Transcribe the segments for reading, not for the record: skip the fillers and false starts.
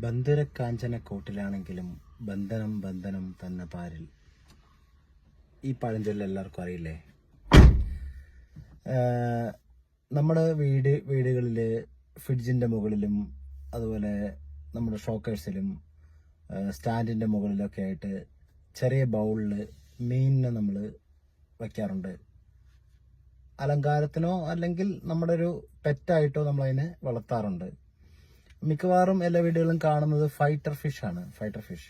ബന്ധുരക്കാഞ്ചന കോട്ടിലാണെങ്കിലും ബന്ധനം ബന്ധനം തന്നെ പാരിൽ. ഈ പഴഞ്ചൊല്ല് എല്ലാവർക്കും അറിയില്ലേ? നമ്മുടെ വീടുകളിൽ ഫ്രിഡ്ജിൻ്റെ മുകളിലും അതുപോലെ നമ്മുടെ ഷോക്കേഴ്സിലും സ്റ്റാൻഡിൻ്റെ മുകളിലൊക്കെ ആയിട്ട് ചെറിയ ബൗളിൽ മീനിനെ നമ്മൾ വയ്ക്കാറുണ്ട്. അലങ്കാരത്തിനോ അല്ലെങ്കിൽ നമ്മുടെ ഒരു പെറ്റായിട്ടോ നമ്മളതിനെ വളർത്താറുണ്ട്. മിക്കവാറും എല്ലാ വീടുകളും കാണുന്നത് ഫൈറ്റർ ഫിഷ് ആണ്. ഫൈറ്റർ ഫിഷ്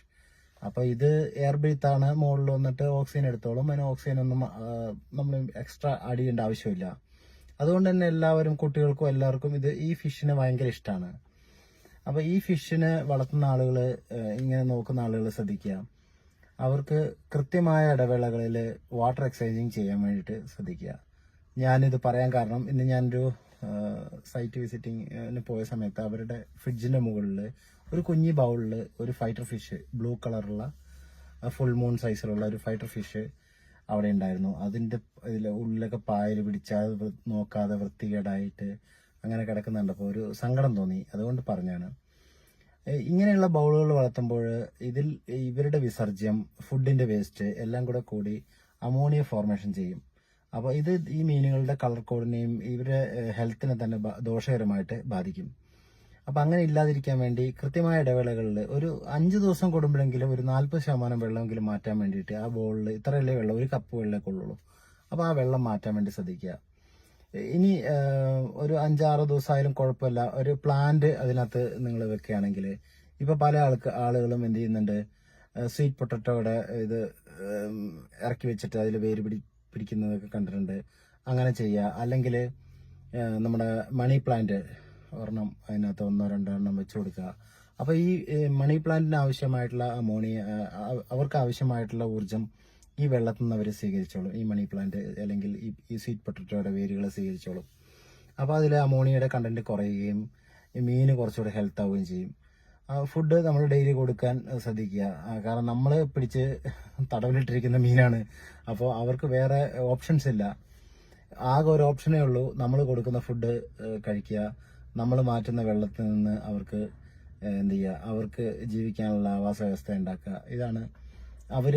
അപ്പോൾ ഇത് എയർ ബ്രീത്താണ്. മുകളിൽ വന്നിട്ട് ഓക്സിജൻ എടുത്തോളും. അതിന് ഓക്സിജൻ ഒന്നും നമ്മൾ എക്സ്ട്രാ ആഡ് ചെയ്യേണ്ട ആവശ്യമില്ല. അതുകൊണ്ട് തന്നെ കുട്ടികൾക്കും എല്ലാവർക്കും ഈ ഫിഷിനെ ഭയങ്കര ഇഷ്ടമാണ്. അപ്പോൾ ഈ ഫിഷിനെ വളർത്തുന്ന ആളുകൾ, ഇങ്ങനെ നോക്കുന്ന ആളുകൾ ശ്രദ്ധിക്കുക. അവർക്ക് കൃത്യമായ ഇടവേളകളിൽ വാട്ടർ എക്സ്ചേഞ്ചിങ് ചെയ്യാൻ വേണ്ടിയിട്ട് ശ്രദ്ധിക്കുക. ഞാനിത് പറയാൻ കാരണം, ഇന്ന് ഞാനൊരു സൈറ്റ് വിസിറ്റിങ്ങിന് പോയ സമയത്ത് അവരുടെ ഫ്രിഡ്ജിന്റെ മുകളിൽ ഒരു കുഞ്ഞി ബൗളിൽ ഒരു ഫൈറ്റർ ഫിഷ്, ബ്ലൂ കളറുള്ള ഫുൾ മൂൺ സൈസിലുള്ള ഒരു ഫൈറ്റർ ഫിഷ് അവിടെ ഉണ്ടായിരുന്നു. അതിൻ്റെ ഉള്ളിലൊക്കെ പായൽ പിടിച്ചാൽ നോക്കാതെ വൃത്തികേടായിട്ട് അങ്ങനെ കിടക്കുന്നുണ്ടപ്പോൾ ഒരു സങ്കടം തോന്നി. അതുകൊണ്ട് പറഞ്ഞാണ്. ഇങ്ങനെയുള്ള ബൗളുകൾ വളർത്തുമ്പോൾ ഇവരുടെ വിസർജ്യം, ഫുഡിന്റെ വേസ്റ്റ് എല്ലാം കൂടി അമോണിയ ഫോർമേഷൻ ചെയ്യും. അപ്പോൾ ഈ മീനുകളുടെ കളർ കോഡിനെയും ഇവരുടെ ഹെൽത്തിനെ തന്നെ ദോഷകരമായിട്ട് ബാധിക്കും. അപ്പം അങ്ങനെ ഇല്ലാതിരിക്കാൻ വേണ്ടി കൃത്യമായ ഇടവേളകളിൽ ഒരു 5 ദിവസം കൂടുമ്പോഴെങ്കിലും ഒരു 40% വെള്ളമെങ്കിലും മാറ്റാൻ വേണ്ടിയിട്ട് ആ ബോളിൽ ഇത്രയല്ലേ വെള്ളം, ഒരു കപ്പ് വെള്ളമേ കൊള്ളുള്ളൂ. അപ്പോൾ ആ വെള്ളം മാറ്റാൻ വേണ്ടി ശ്രദ്ധിക്കുക. ഇനി ഒരു 5-6 ദിവസമായാലും കുഴപ്പമില്ല. ഒരു പ്ലാന്റ് അതിനകത്ത് നിങ്ങൾ വെക്കുകയാണെങ്കിൽ, ഇപ്പോൾ പല ആളുകളും എന്ത് ചെയ്യുന്നുണ്ട്, സ്വീറ്റ് പൊട്ടറ്റോയുടെ ഇത് ഇറക്കി വെച്ചിട്ട് അതിൽ വേര് പിടിക്കുന്നതൊക്കെ കണ്ടിട്ടുണ്ട്. അങ്ങനെ ചെയ്യുക. അല്ലെങ്കിൽ നമ്മുടെ മണി പ്ലാന്റ് ഒരെണ്ണം അതിനകത്ത് 1-2 എണ്ണം വെച്ച് കൊടുക്കുക. അപ്പോൾ ഈ മണി പ്ലാന്റിന് ആവശ്യമായിട്ടുള്ള അമോണിയ, അവർക്ക് ആവശ്യമായിട്ടുള്ള ഊർജം ഈ വെള്ളത്തിൽ നിന്ന് അവർ സ്വീകരിച്ചോളും. ഈ മണി പ്ലാന്റ് അല്ലെങ്കിൽ ഈ സ്വീറ്റ് പൊട്ടറ്റോയുടെ വേരുകൾ സ്വീകരിച്ചോളും. അപ്പോൾ അതിൽ അമോണിയയുടെ കണ്ടന്റ് കുറയുകയും മീന് കുറച്ചുകൂടെ ഹെൽത്ത് ആവുകയും ചെയ്യും. ഫുഡ് നമ്മൾ ഡെയിലി കൊടുക്കാൻ ശ്രദ്ധിക്കുക. കാരണം നമ്മൾ പിടിച്ച് തടവിലിട്ടിരിക്കുന്ന മീനാണ്. അപ്പോൾ അവർക്ക് വേറെ ഓപ്ഷൻസ് ഇല്ല. ആകെ ഒരു ഓപ്ഷനേ ഉള്ളൂ, നമ്മൾ കൊടുക്കുന്ന ഫുഡ് കഴിക്കുക. നമ്മൾ മാറ്റുന്ന വെള്ളത്തിൽ നിന്ന് അവർക്ക് എന്ത് ചെയ്യുക, അവർക്ക് ജീവിക്കാനുള്ള ആവാസ വ്യവസ്ഥ ഉണ്ടാക്കുക. ഇതാണ് അവർ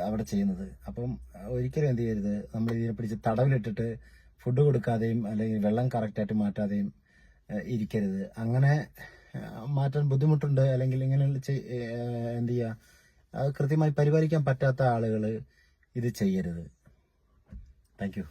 അവിടെ ചെയ്യുന്നത്. അപ്പം ഒരിക്കലും എന്ത് ചെയ്യരുത്, നമ്മൾ ഇതിനെ പിടിച്ച് തടവിലിട്ടിട്ട് ഫുഡ് കൊടുക്കാതെയും അല്ലെങ്കിൽ വെള്ളം കറക്റ്റായിട്ട് മാറ്റാതെയും ഇരിക്കരുത്. അങ്ങനെ മാറ്റാൻ ബുദ്ധിമുട്ടുണ്ട് അല്ലെങ്കിൽ ഇങ്ങനെ എന്ത് ചെയ്യുക, അത് കൃത്യമായി പരിപാലിക്കാൻ പറ്റാത്ത ആളുകൾ ഇത് ചെയ്യരുത്. Thank you.